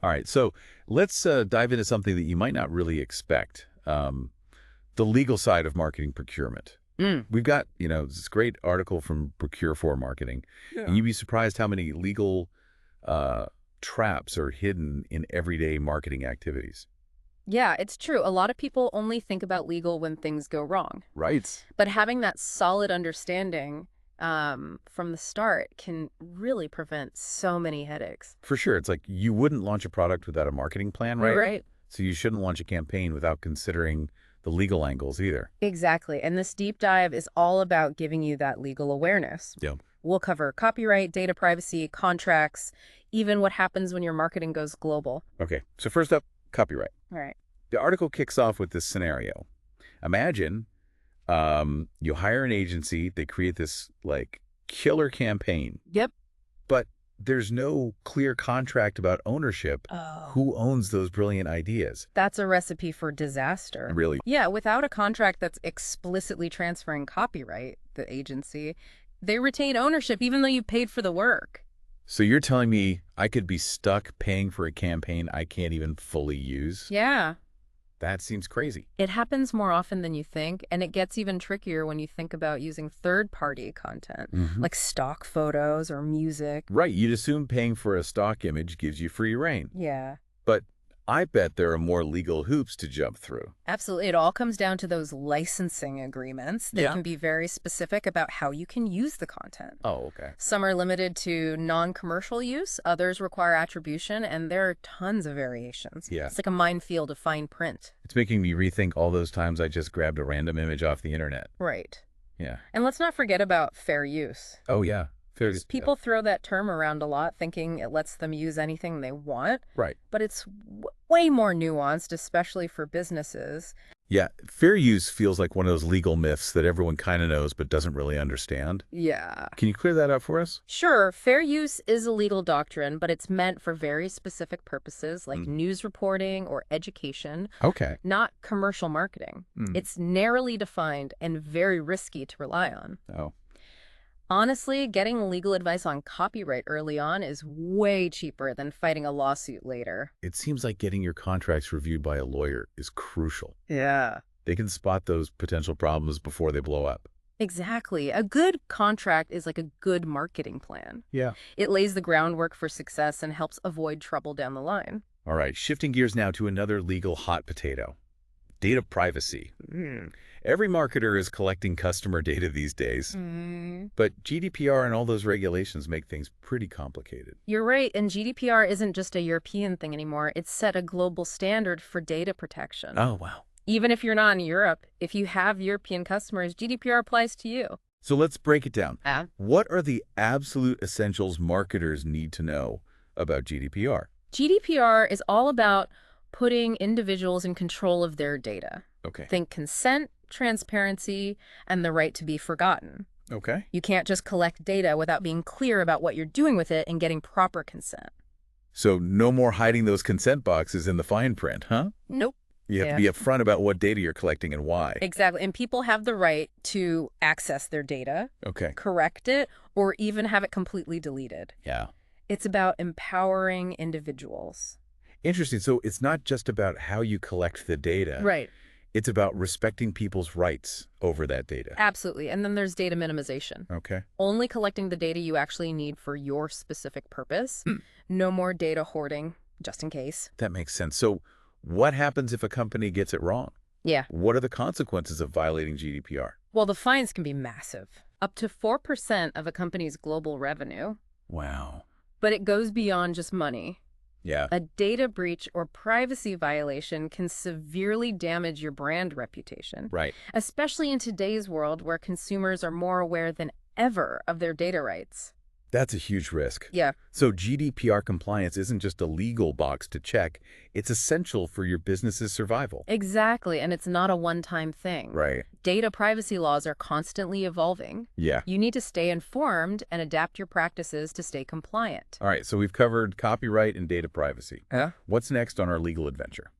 All right, so let's dive into something that you might not really expect. The legal side of marketing procurement. We've got, this great article from Procure for Marketing, and you'd be surprised how many legal traps are hidden in everyday marketing activities. Yeah, it's true. A lot of people only think about legal when things go wrong. Right. But having that solid understanding from the start can really prevent so many headaches. For sure. It's like you wouldn't launch a product without a marketing plan, right? Right. So you shouldn't launch a campaign without considering the legal angles either. Exactly. And this deep dive is all about giving you that legal awareness. Yeah. We'll cover copyright, data privacy, contracts, even what happens when your marketing goes global. Okay. So first up, copyright. All right. The article kicks off with this scenario. Imagine you hire an agency, they create this like killer campaign, Yep. but there's no clear contract about ownership. Oh. Who owns those brilliant ideas? That's a recipe for disaster. Really? Yeah, without a contract that's explicitly transferring copyright, the agency, they retain ownership even though you paid for the work. So you're telling me I could be stuck paying for a campaign I can't even fully use? Yeah. That seems crazy. It happens more often than you think, and it gets even trickier when you think about using third-party content, like stock photos or music. Right. You'd assume paying for a stock image gives you free reign. Yeah. But I bet there are more legal hoops to jump through. Absolutely. It all comes down to those licensing agreements that can be very specific about how you can use the content. Oh, okay. Some are limited to non-commercial use, others require attribution, and there are tons of variations. Yeah. It's like a minefield of fine print. It's making me rethink all those times I just grabbed a random image off the internet. Right. Yeah. And let's not forget about fair use. Oh, yeah. People throw that term around a lot, thinking it lets them use anything they want. Right. But it's way more nuanced, especially for businesses. Yeah. Fair use feels like one of those legal myths that everyone kind of knows but doesn't really understand. Yeah. Can you clear that up for us? Sure, fair use is a legal doctrine, but it's meant for very specific purposes like news reporting or education, Okay. not commercial marketing. It's narrowly defined and very risky to rely on. Oh. Honestly, getting legal advice on copyright early on is way cheaper than fighting a lawsuit later. It seems like getting your contracts reviewed by a lawyer is crucial. Yeah. They can spot those potential problems before they blow up. Exactly. A good contract is like a good marketing plan. Yeah. It lays the groundwork for success and helps avoid trouble down the line. All right, shifting gears now to another legal hot potato. Data privacy. Every marketer is collecting customer data these days, but GDPR and all those regulations make things pretty complicated. You're right, and GDPR isn't just a European thing anymore. It's set a global standard for data protection. Oh, wow. Even if you're not in Europe, if you have European customers, GDPR applies to you. So let's break it down. What are the absolute essentials marketers need to know about GDPR? GDPR is all about putting individuals in control of their data. Okay. Think consent, transparency, and the right to be forgotten. Okay. You can't just collect data without being clear about what you're doing with it and getting proper consent. So no more hiding those consent boxes in the fine print, huh? Nope. You have to be upfront about what data you're collecting and why. Exactly. And people have the right to access their data, Okay. correct it, or even have it completely deleted. Yeah. It's about empowering individuals. Interesting. So it's not just about how you collect the data. Right. It's about respecting people's rights over that data. Absolutely. And then there's data minimization. Okay. Only collecting the data you actually need for your specific purpose. No more data hoarding, just in case. That makes sense. So what happens if a company gets it wrong? Yeah. What are the consequences of violating GDPR? Well, the fines can be massive, up to 4% of a company's global revenue. Wow. But it goes beyond just money. Yeah. A data breach or privacy violation can severely damage your brand reputation, Right. especially in today's world where consumers are more aware than ever of their data rights. That's a huge risk. Yeah. So GDPR compliance isn't just a legal box to check. It's essential for your business's survival. Exactly, and it's not a one-time thing. Right. Data privacy laws are constantly evolving. Yeah. You need to stay informed and adapt your practices to stay compliant. All right. So we've covered copyright and data privacy. Yeah. What's next on our legal adventure?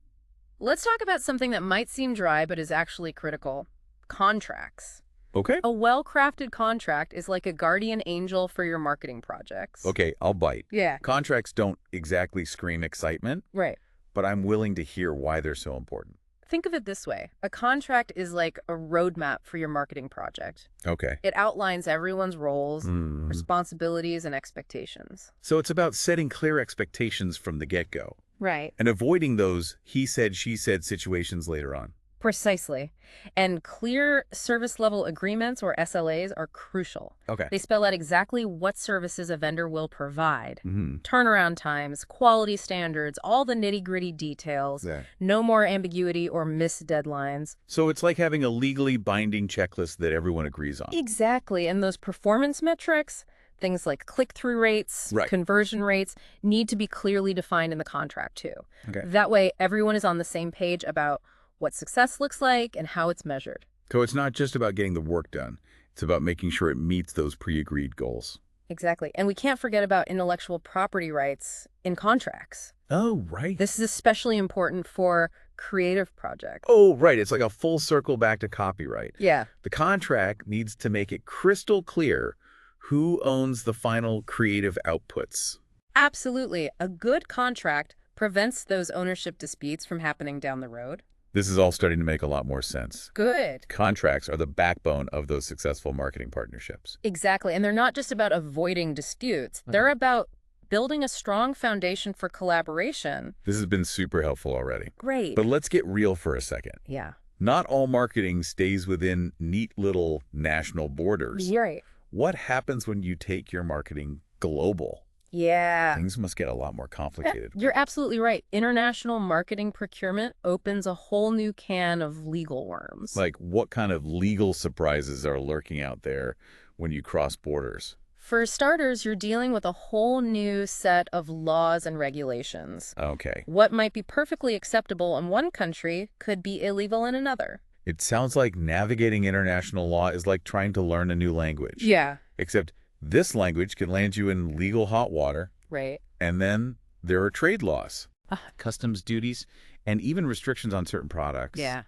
Let's talk about something that might seem dry but is actually critical. Contracts. Okay. A well-crafted contract is like a guardian angel for your marketing projects. Okay, I'll bite. Yeah. Contracts don't exactly scream excitement, Right. but I'm willing to hear why they're so important. Think of it this way. A contract is like a roadmap for your marketing project. Okay. It outlines everyone's roles, Mm. responsibilities, and expectations. So it's about setting clear expectations from the get-go Right. and avoiding those he said, she said situations later on. Precisely. And clear service level agreements, or SLAs, are crucial. Okay. They spell out exactly what services a vendor will provide. Mm-hmm. Turnaround times, quality standards, all the nitty-gritty details. Yeah. No more ambiguity or missed deadlines. So it's like having a legally binding checklist that everyone agrees on. Exactly. And those performance metrics, things like click-through rates, Right. conversion rates, need to be clearly defined in the contract too. Okay. That way, everyone is on the same page about what success looks like and how it's measured. So it's not just about getting the work done. It's about making sure it meets those pre-agreed goals. Exactly. And we can't forget about intellectual property rights in contracts. Oh, right. This is especially important for creative projects. Oh, right. It's like a full circle back to copyright. Yeah. The contract needs to make it crystal clear who owns the final creative outputs. Absolutely. A good contract prevents those ownership disputes from happening down the road. This is all starting to make a lot more sense. Good. Contracts are the backbone of those successful marketing partnerships. Exactly. And they're not just about avoiding disputes. They're about building a strong foundation for collaboration. This has been super helpful already. Great. But let's get real for a second. Yeah. Not all marketing stays within neat little national borders. You're right. What happens when you take your marketing global? Yeah. Things must get a lot more complicated. You're absolutely right. International marketing procurement opens a whole new can of legal worms. Like, what kind of legal surprises are lurking out there when you cross borders? For starters, you're dealing with a whole new set of laws and regulations. Okay. What might be perfectly acceptable in one country could be illegal in another. It sounds like navigating international law is like trying to learn a new language. Yeah. Except this language can land you in legal hot water. Right. And then there are trade laws, customs duties, and even restrictions on certain products. Yeah,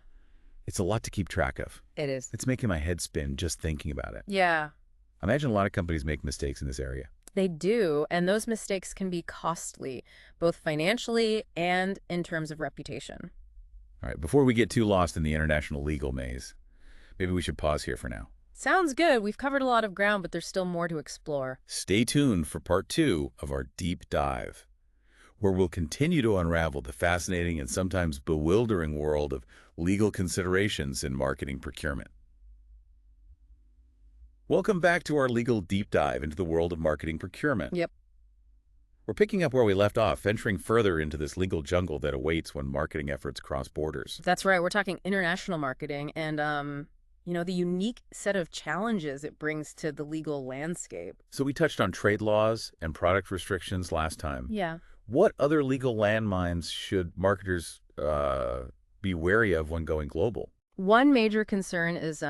It's a lot to keep track of. it is. It's making my head spin just thinking about it. Yeah, I imagine a lot of companies make mistakes in this area. they do. And those mistakes can be costly, both financially and in terms of reputation. All right, before we get too lost in the international legal maze, maybe we should pause here for now. Sounds good. We've covered a lot of ground, but there's still more to explore. Stay tuned for part 2 of our deep dive, where we'll continue to unravel the fascinating and sometimes bewildering world of legal considerations in marketing procurement. Welcome back to our legal deep dive into the world of marketing procurement. Yep. We're picking up where we left off, venturing further into this legal jungle that awaits when marketing efforts cross borders. That's right. We're talking international marketing and, the unique set of challenges it brings to the legal landscape. So we touched on trade laws and product restrictions last time. Yeah. What other legal landmines should marketers be wary of when going global? One major concern is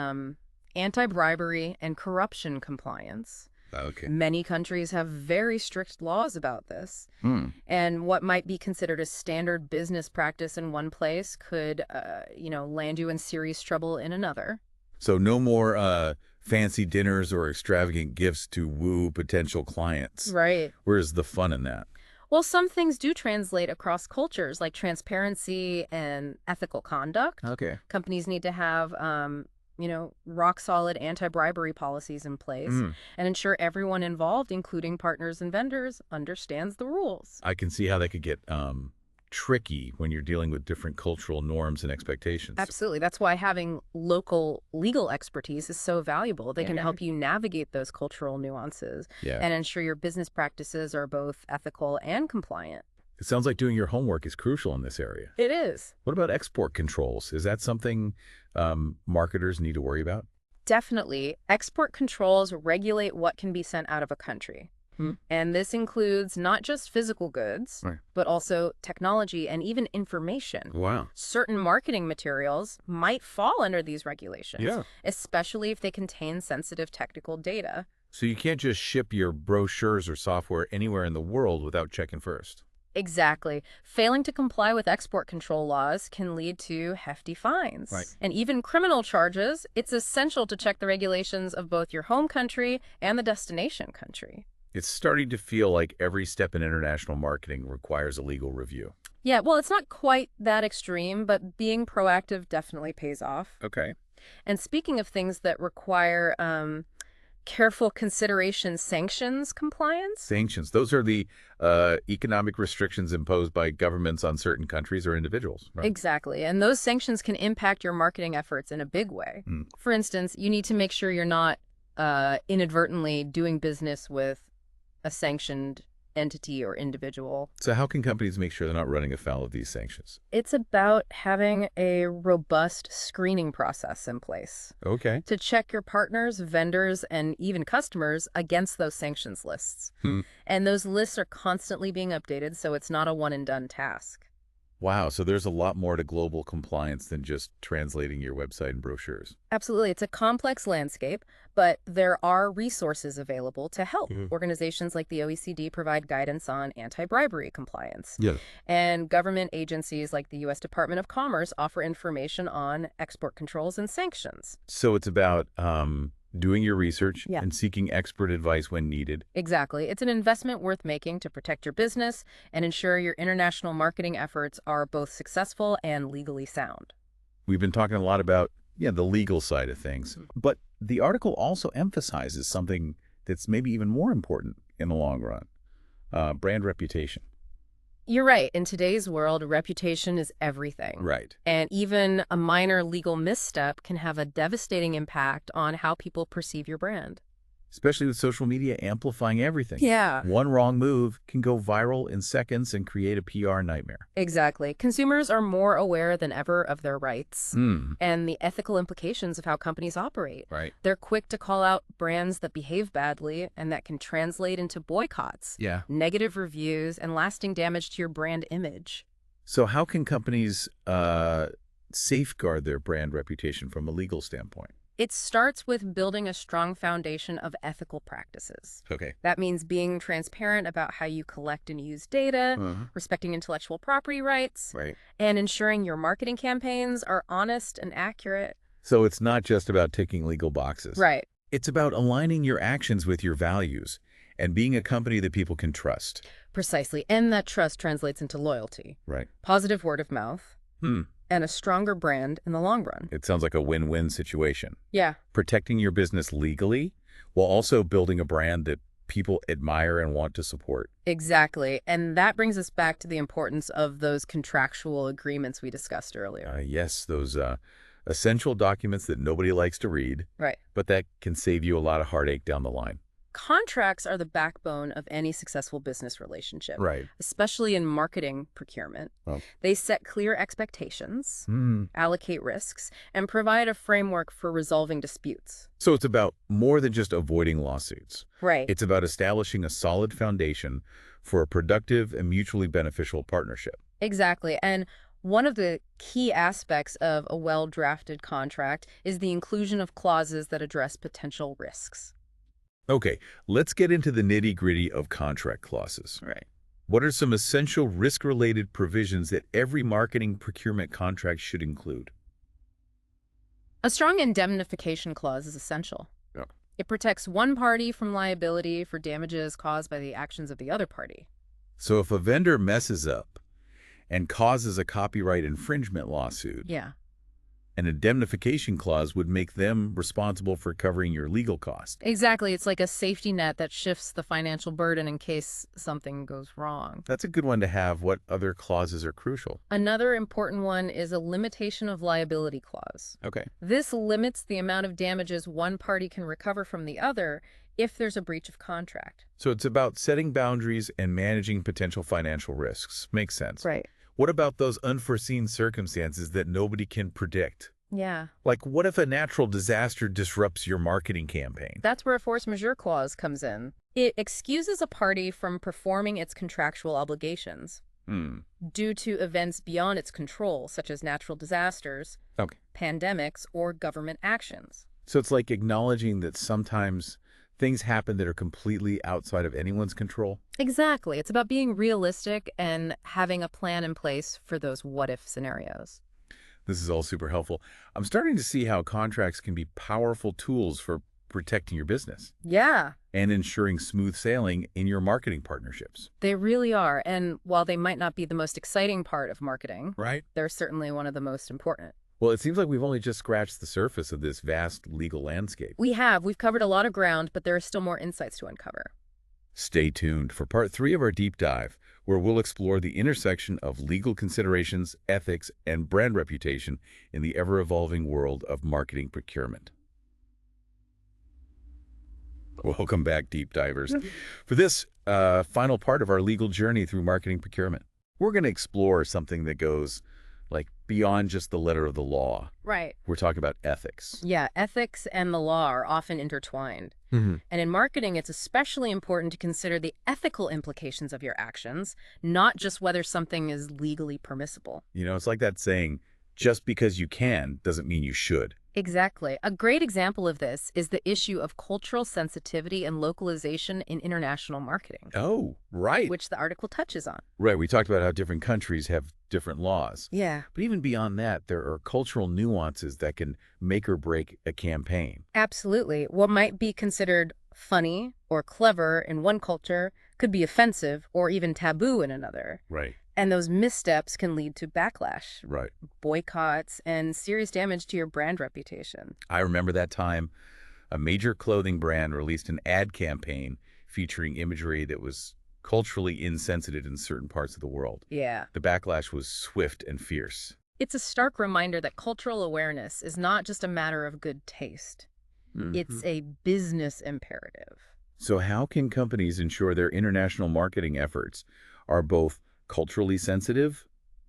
anti-bribery and corruption compliance. Okay. Many countries have very strict laws about this. And what might be considered a standard business practice in one place could, land you in serious trouble in another. So no more fancy dinners or extravagant gifts to woo potential clients. Right. Where's the fun in that? Well, some things do translate across cultures, like transparency and ethical conduct. Okay. Companies need to have, rock-solid anti-bribery policies in place and ensure everyone involved, including partners and vendors, understands the rules. I can see how that could get tricky when you're dealing with different cultural norms and expectations. Absolutely. That's why having local legal expertise is so valuable. They can help you navigate those cultural nuances and ensure your business practices are both ethical and compliant. It sounds like doing your homework is crucial in this area. It is. What about export controls? Is that something marketers need to worry about? Definitely. Export controls regulate what can be sent out of a country. And this includes not just physical goods, but also technology and even information. Wow. Certain marketing materials might fall under these regulations, especially if they contain sensitive technical data. So you can't just ship your brochures or software anywhere in the world without checking first. Exactly. Failing to comply with export control laws can lead to hefty fines. Right. And even criminal charges. It's essential to check the regulations of both your home country and the destination country. It's starting to feel like every step in international marketing requires a legal review. Yeah, well, it's not quite that extreme, but being proactive definitely pays off. Okay. And speaking of things that require careful consideration, sanctions compliance? Sanctions. Those are the economic restrictions imposed by governments on certain countries or individuals, right? Exactly. And those sanctions can impact your marketing efforts in a big way. For instance, you need to make sure you're not inadvertently doing business with a sanctioned entity or individual. So how can companies make sure they're not running afoul of these sanctions? It's about having a robust screening process in place Okay. to check your partners, vendors, and even customers against those sanctions lists. And those lists are constantly being updated, so it's not a one-and-done task. Wow, so there's a lot more to global compliance than just translating your website and brochures. Absolutely. It's a complex landscape, but there are resources available to help. Organizations like the OECD provide guidance on anti-bribery compliance. Yeah. And government agencies like the U.S. Department of Commerce offer information on export controls and sanctions. So it's about doing your research Yeah. and seeking expert advice when needed. Exactly. It's an investment worth making to protect your business and ensure your international marketing efforts are both successful and legally sound. We've been talking a lot about, the legal side of things. But the article also emphasizes something that's maybe even more important in the long run, brand reputation. You're right. In today's world, reputation is everything. Right. And even a minor legal misstep can have a devastating impact on how people perceive your brand. Especially with social media amplifying everything. Yeah. One wrong move can go viral in seconds and create a PR nightmare. Exactly. Consumers are more aware than ever of their rights Hmm. and the ethical implications of how companies operate. Right. They're quick to call out brands that behave badly, and that can translate into boycotts, Yeah. negative reviews, and lasting damage to your brand image. So how can companies safeguard their brand reputation from a legal standpoint? It starts with building a strong foundation of ethical practices. Okay. That means being transparent about how you collect and use data, respecting intellectual property rights, Right. and ensuring your marketing campaigns are honest and accurate. So it's not just about ticking legal boxes. Right. It's about aligning your actions with your values and being a company that people can trust. Precisely. And that trust translates into loyalty, Right. positive word of mouth, and a stronger brand in the long run. It sounds like a win-win situation. Yeah. Protecting your business legally while also building a brand that people admire and want to support. Exactly. And that brings us back to the importance of those contractual agreements we discussed earlier. Yes, those essential documents that nobody likes to read, Right. but that can save you a lot of heartache down the line. Contracts are the backbone of any successful business relationship, Right. especially in marketing procurement. Oh. They set clear expectations, allocate risks, and provide a framework for resolving disputes. So it's about more than just avoiding lawsuits. Right. It's about establishing a solid foundation for a productive and mutually beneficial partnership. Exactly. And one of the key aspects of a well-drafted contract is the inclusion of clauses that address potential risks. Okay, let's get into the nitty-gritty of contract clauses. Right. What are some essential risk-related provisions that every marketing procurement contract should include? A strong indemnification clause is essential. Yeah. It protects one party from liability for damages caused by the actions of the other party. So if a vendor messes up and causes a copyright infringement lawsuit, Yeah. an indemnification clause would make them responsible for covering your legal costs. Exactly. It's like a safety net that shifts the financial burden in case something goes wrong. That's a good one to have. What other clauses are crucial? Another important one is a limitation of liability clause. Okay. This limits the amount of damages one party can recover from the other if there's a breach of contract. So it's about setting boundaries and managing potential financial risks. Makes sense. Right. What about those unforeseen circumstances that nobody can predict? Yeah. Like, what if a natural disaster disrupts your marketing campaign? That's where a force majeure clause comes in. It excuses a party from performing its contractual obligations due to events beyond its control, such as natural disasters, Okay. pandemics, or government actions. So it's like acknowledging that sometimes things happen that are completely outside of anyone's control? Exactly. It's about being realistic and having a plan in place for those what-if scenarios. This is all super helpful. I'm starting to see how contracts can be powerful tools for protecting your business Yeah, and ensuring smooth sailing in your marketing partnerships. they really are. And while they might not be the most exciting part of marketing, Right. they're certainly one of the most important. Well, it seems like we've only just scratched the surface of this vast legal landscape. We've covered a lot of ground, but there are still more insights to uncover. Stay tuned for part 3 of our deep dive, where we'll explore the intersection of legal considerations, ethics, and brand reputation in the ever-evolving world of marketing procurement. Welcome back, deep divers. For this final part of our legal journey through marketing procurement, we're going to explore something that goes beyond just the letter of the law. Right. We're talking about ethics. Yeah, ethics and the law are often intertwined. And in marketing, it's especially important to consider the ethical implications of your actions, not just whether something is legally permissible. You know, it's like that saying, just because you can doesn't mean you should. Exactly. A great example of this is the issue of cultural sensitivity and localization in international marketing. Oh, right. Which the article touches on. Right. We talked about how different countries have different laws. Yeah. But even beyond that, there are cultural nuances that can make or break a campaign. Absolutely. What might be considered funny or clever in one culture could be offensive or even taboo in another. Right. And those missteps can lead to backlash, Right. boycotts, and serious damage to your brand reputation. I remember that time a major clothing brand released an ad campaign featuring imagery that was culturally insensitive in certain parts of the world. Yeah. The backlash was swift and fierce. It's a stark reminder that cultural awareness is not just a matter of good taste. It's a business imperative. So how can companies ensure their international marketing efforts are both culturally sensitive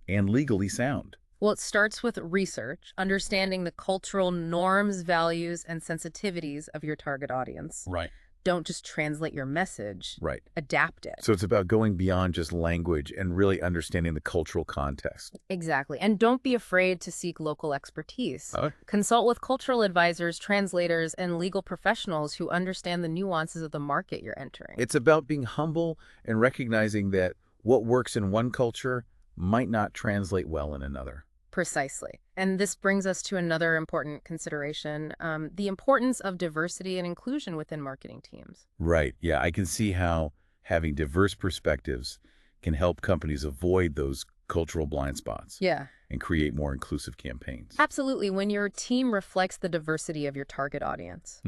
and legally sound? Well, it starts with research, understanding the cultural norms, values, and sensitivities of your target audience. Right. Don't just translate your message. Right. Adapt it. So it's about going beyond just language and really understanding the cultural context. Exactly. And don't be afraid to seek local expertise. Consult with cultural advisors, translators, and legal professionals who understand the nuances of the market you're entering. It's about being humble and recognizing that what works in one culture might not translate well in another. Precisely. And this brings us to another important consideration, the importance of diversity and inclusion within marketing teams. Right. Yeah, I can see how having diverse perspectives can help companies avoid those cultural blind spots. Yeah. And create more inclusive campaigns. Absolutely. When your team reflects the diversity of your target audience,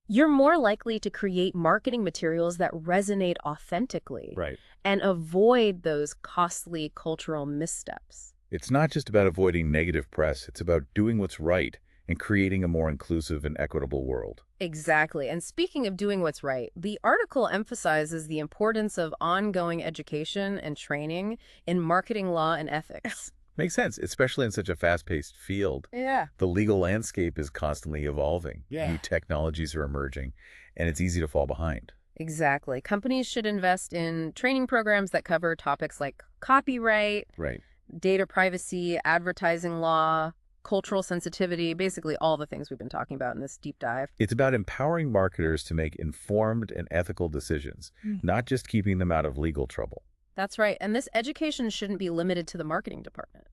you're more likely to create marketing materials that resonate authentically. Right. And avoid those costly cultural missteps. It's not just about avoiding negative press. It's about doing what's right and creating a more inclusive and equitable world. Exactly. And speaking of doing what's right, the article emphasizes the importance of ongoing education and training in marketing law and ethics. Makes sense, especially in such a fast-paced field. Yeah. The legal landscape is constantly evolving. Yeah. New technologies are emerging, and it's easy to fall behind. Exactly. Companies should invest in training programs that cover topics like copyright, Right. data privacy, advertising law, cultural sensitivity, basically all the things we've been talking about in this deep dive. It's about empowering marketers to make informed and ethical decisions, not just keeping them out of legal trouble. That's right. And this education shouldn't be limited to the marketing department.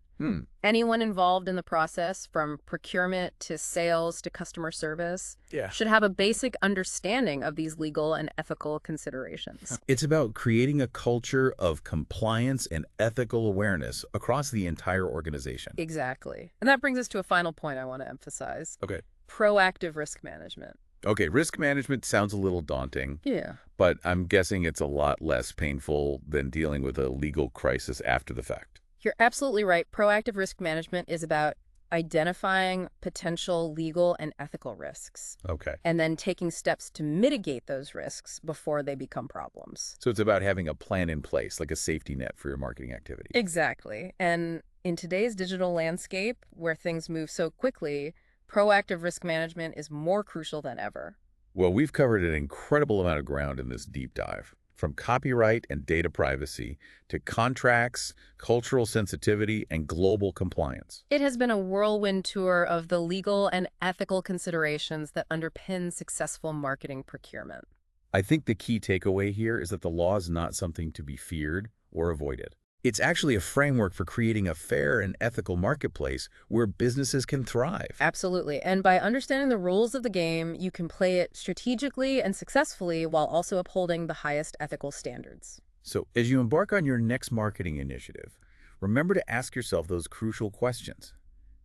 Anyone involved in the process, from procurement to sales to customer service, should have a basic understanding of these legal and ethical considerations. It's about creating a culture of compliance and ethical awareness across the entire organization. Exactly. And that brings us to a final point I want to emphasize. Okay. Proactive risk management. Okay, risk management sounds a little daunting. Yeah. But I'm guessing it's a lot less painful than dealing with a legal crisis after the fact. You're absolutely right. Proactive risk management is about identifying potential legal and ethical risks. Okay. And then taking steps to mitigate those risks before they become problems. So it's about having a plan in place, like a safety net for your marketing activity. Exactly. And in today's digital landscape, where things move so quickly, proactive risk management is more crucial than ever. Well, we've covered an incredible amount of ground in this deep dive. From copyright and data privacy to contracts, cultural sensitivity, and global compliance. It has been a whirlwind tour of the legal and ethical considerations that underpin successful marketing procurement. I think the key takeaway here is that the law is not something to be feared or avoided. It's actually a framework for creating a fair and ethical marketplace where businesses can thrive. Absolutely. And by understanding the rules of the game, you can play it strategically and successfully while also upholding the highest ethical standards. So as you embark on your next marketing initiative, remember to ask yourself those crucial questions.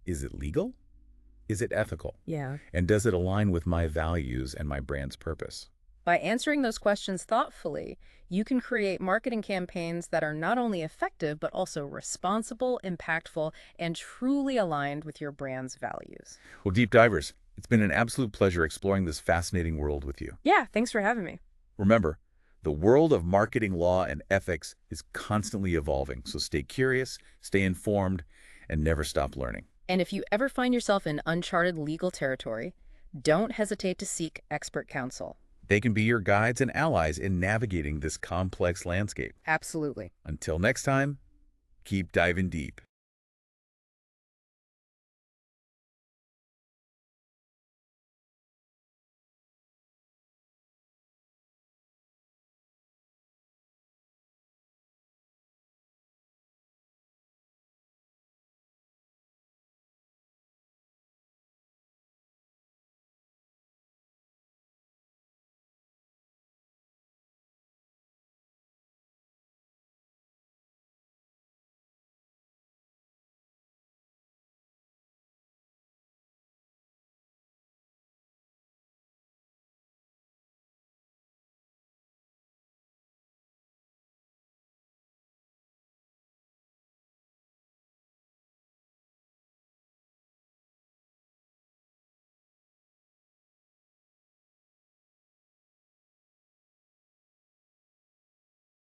Is it legal? Is it ethical? Yeah. And does it align with my values and my brand's purpose? By answering those questions thoughtfully, you can create marketing campaigns that are not only effective, but also responsible, impactful, and truly aligned with your brand's values. Well, deep divers, it's been an absolute pleasure exploring this fascinating world with you. Yeah, thanks for having me. Remember, the world of marketing law and ethics is constantly evolving, so stay curious, stay informed, and never stop learning. And if you ever find yourself in uncharted legal territory, don't hesitate to seek expert counsel. They can be your guides and allies in navigating this complex landscape. Absolutely. Until next time, keep diving deep.